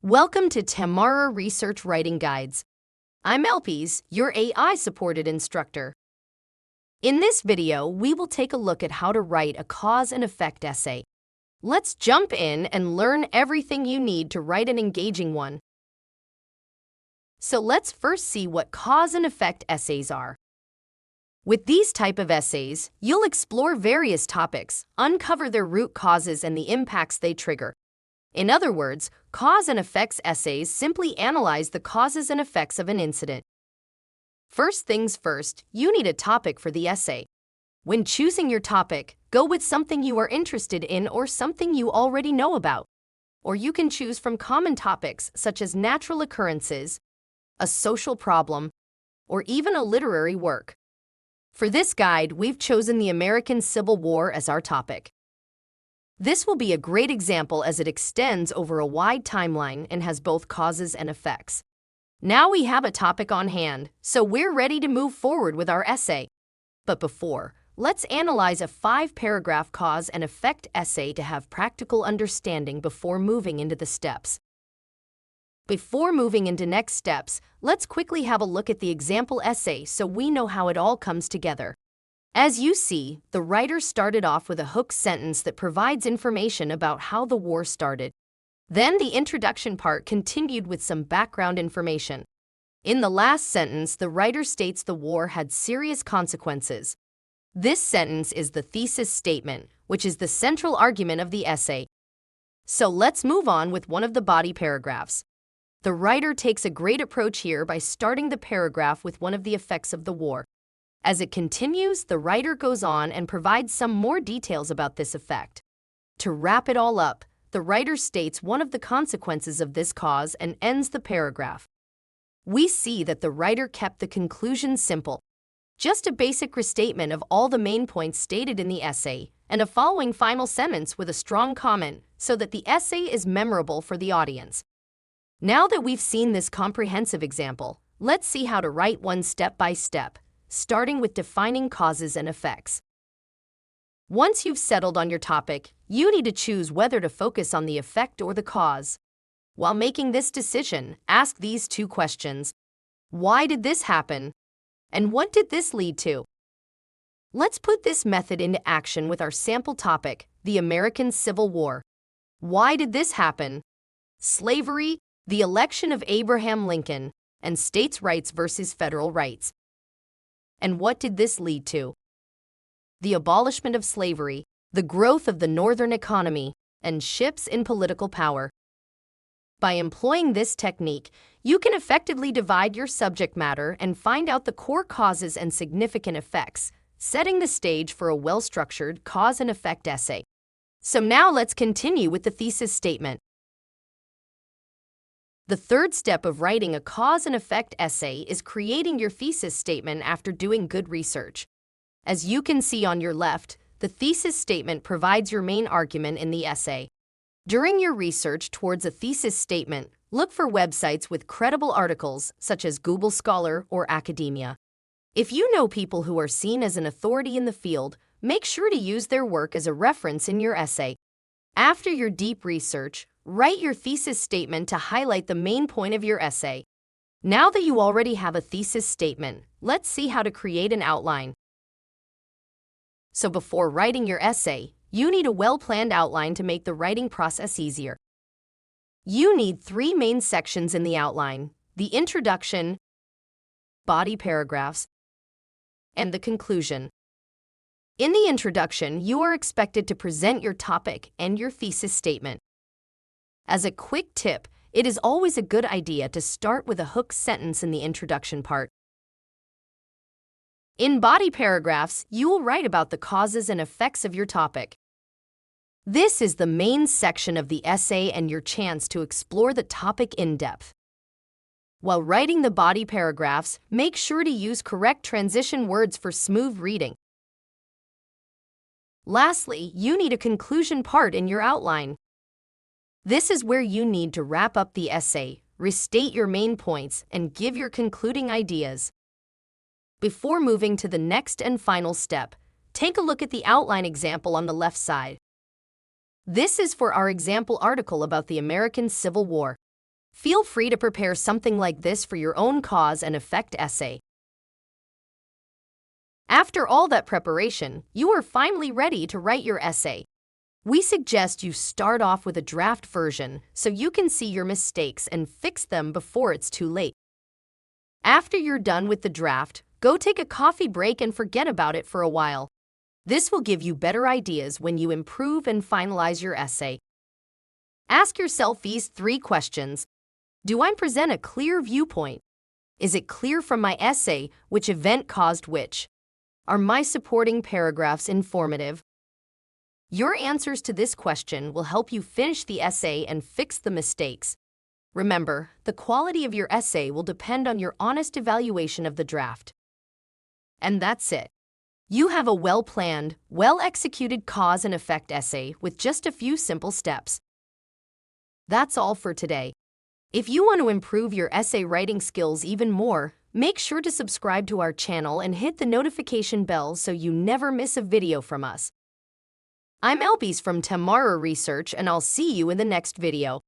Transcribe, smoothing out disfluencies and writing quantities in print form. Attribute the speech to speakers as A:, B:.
A: Welcome to Tamara Research Writing Guides. I'm Elpies, your AI-supported instructor. In this video, we will take a look at how to write a cause and effect essay. Let's jump in and learn everything you need to write an engaging one. So let's first see what cause and effect essays are. With these type of essays, you'll explore various topics, uncover their root causes and the impacts they trigger. In other words, cause and effects essays simply analyze the causes and effects of an incident. First things first, you need a topic for the essay. When choosing your topic, go with something you are interested in or something you already know about. Or you can choose from common topics such as natural occurrences, a social problem, or even a literary work. For this guide, we've chosen the American Civil War as our topic. This will be a great example as it extends over a wide timeline and has both causes and effects. Now we have a topic on hand, so we're ready to move forward with our essay. But before, let's analyze a 5-paragraph cause and effect essay to have practical understanding before moving into the steps. Before moving into next steps, let's quickly have a look at the example essay so we know how it all comes together. As you see, the writer started off with a hook sentence that provides information about how the war started. Then the introduction part continued with some background information. In the last sentence, the writer states the war had serious consequences. This sentence is the thesis statement, which is the central argument of the essay. So let's move on with one of the body paragraphs. The writer takes a great approach here by starting the paragraph with one of the effects of the war. As it continues, the writer goes on and provides some more details about this effect. To wrap it all up, the writer states one of the consequences of this cause and ends the paragraph. We see that the writer kept the conclusion simple. Just a basic restatement of all the main points stated in the essay, and a following final sentence with a strong comment so that the essay is memorable for the audience. Now that we've seen this comprehensive example, let's see how to write one step by step, starting with defining causes and effects. Once you've settled on your topic, you need to choose whether to focus on the effect or the cause. While making this decision, ask these 2 questions. Why did this happen? And what did this lead to? Let's put this method into action with our sample topic, the American Civil War. Why did this happen? Slavery, the election of Abraham Lincoln, and states' rights versus federal rights. And what did this lead to? The abolishment of slavery, the growth of the northern economy, and shifts in political power. By employing this technique, you can effectively divide your subject matter and find out the core causes and significant effects, setting the stage for a well-structured cause and effect essay. So now let's continue with the thesis statement. The third step of writing a cause and effect essay is creating your thesis statement after doing good research. As you can see on your left, the thesis statement provides your main argument in the essay. During your research towards a thesis statement, look for websites with credible articles such as Google Scholar or academia. If you know people who are seen as an authority in the field, make sure to use their work as a reference in your essay. After your deep research, write your thesis statement to highlight the main point of your essay. Now that you already have a thesis statement, let's see how to create an outline. So before writing your essay, you need a well-planned outline to make the writing process easier. You need 3 main sections in the outline: the introduction, body paragraphs, and the conclusion. In the introduction, you are expected to present your topic and your thesis statement. As a quick tip, it is always a good idea to start with a hook sentence in the introduction part. In body paragraphs, you will write about the causes and effects of your topic. This is the main section of the essay and your chance to explore the topic in depth. While writing the body paragraphs, make sure to use correct transition words for smooth reading. Lastly, you need a conclusion part in your outline. This is where you need to wrap up the essay, restate your main points, and give your concluding ideas. Before moving to the next and final step, take a look at the outline example on the left side. This is for our example article about the American Civil War. Feel free to prepare something like this for your own cause and effect essay. After all that preparation, you are finally ready to write your essay. We suggest you start off with a draft version so you can see your mistakes and fix them before it's too late. After you're done with the draft, go take a coffee break and forget about it for a while. This will give you better ideas when you improve and finalize your essay. Ask yourself these 3 questions. Do I present a clear viewpoint? Is it clear from my essay which event caused which? Are my supporting paragraphs informative? Your answers to this question will help you finish the essay and fix the mistakes. Remember, the quality of your essay will depend on your honest evaluation of the draft. And that's it. You have a well-planned, well-executed cause and effect essay with just a few simple steps. That's all for today. If you want to improve your essay writing skills even more, make sure to subscribe to our channel and hit the notification bell so you never miss a video from us. I'm Elpies from Tamara Research, and I'll see you in the next video.